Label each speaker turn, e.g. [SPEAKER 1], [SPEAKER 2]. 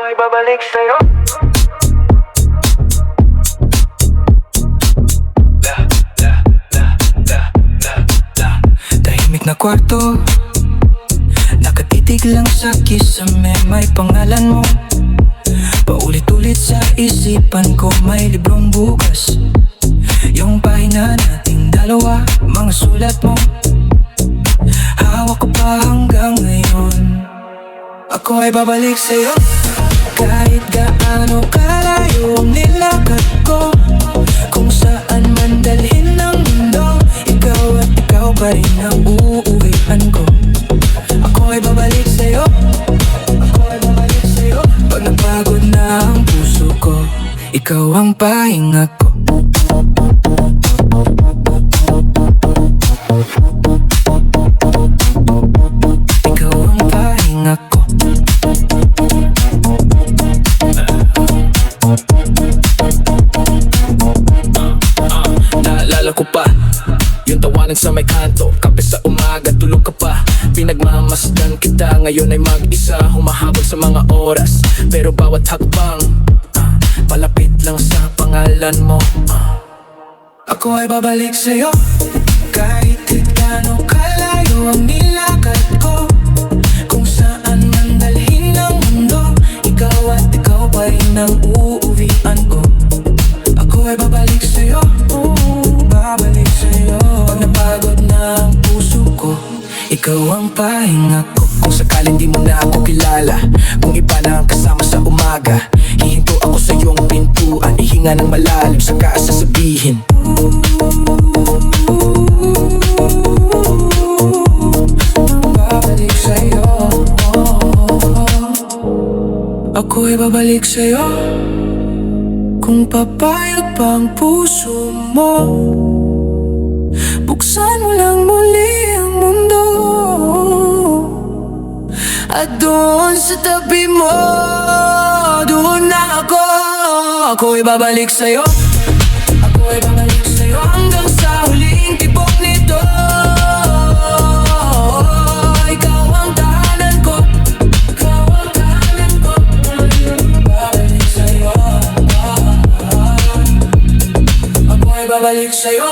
[SPEAKER 1] Ako'y babalik sa'yo.
[SPEAKER 2] Tahimik na kwarto, nakatitig lang sa kisame, may pangalan mo. Paulit-ulit sa isipan ko, may librong bukas. Yung pahina nating dalawa, mga sulat mo, hawak ko pa hanggang ngayon. Ako ay babalik sa'yo, kahit gaano kalayo ang nilakad ko. Kung saan man dalhin ng mundo, ikaw at ikaw pa rin ang uuwian ko. Ako ay babalik sa'yo, ako ay babalik sa'yo. Pag napagod na ang puso ko, ikaw ang pahinga ko. Ikaw ang pahinga ko. Naalala ko pa yung tawanan sa may kanto, kape sa umaga, tulog ka pa. Pinagmamasdan kita, ngayon ay mag-isa, humahabol sa mga oras. Pero bawat hakbang, palapit lang sa pangalan mo. Ako ay babalik sa'yo, kahit gaano kalayo ang nilakad ko. Kung saan man dalhin ng mundo, ikaw at ikaw pa rin ang uuwian ko. Ako ay babalik sa'yo, babalik sa'yo. Pag napagod na ang puso ko, ikaw ang pahinga ko. Kung sakaling di mo na ako kilala, kung iba na ang kasama sa umaga, hihinto ako sa iyong pintuan, ihinga ng malalim, saka sasabihin, babalik sa'yo. Ako ay babalik sa'yo, kung papayag pa ang puso mo. Buksan mo lang muli ang mundo, at doon sa tabi mo, doon na ako. Ako ay babalik sa'yo, ako ay babalik sa'yo, hanggang sa huling tibok nito. Ikaw ang tahanan ko, ikaw ang tahanan ko. Babalik sa'yo, ako ay babalik sa'yo.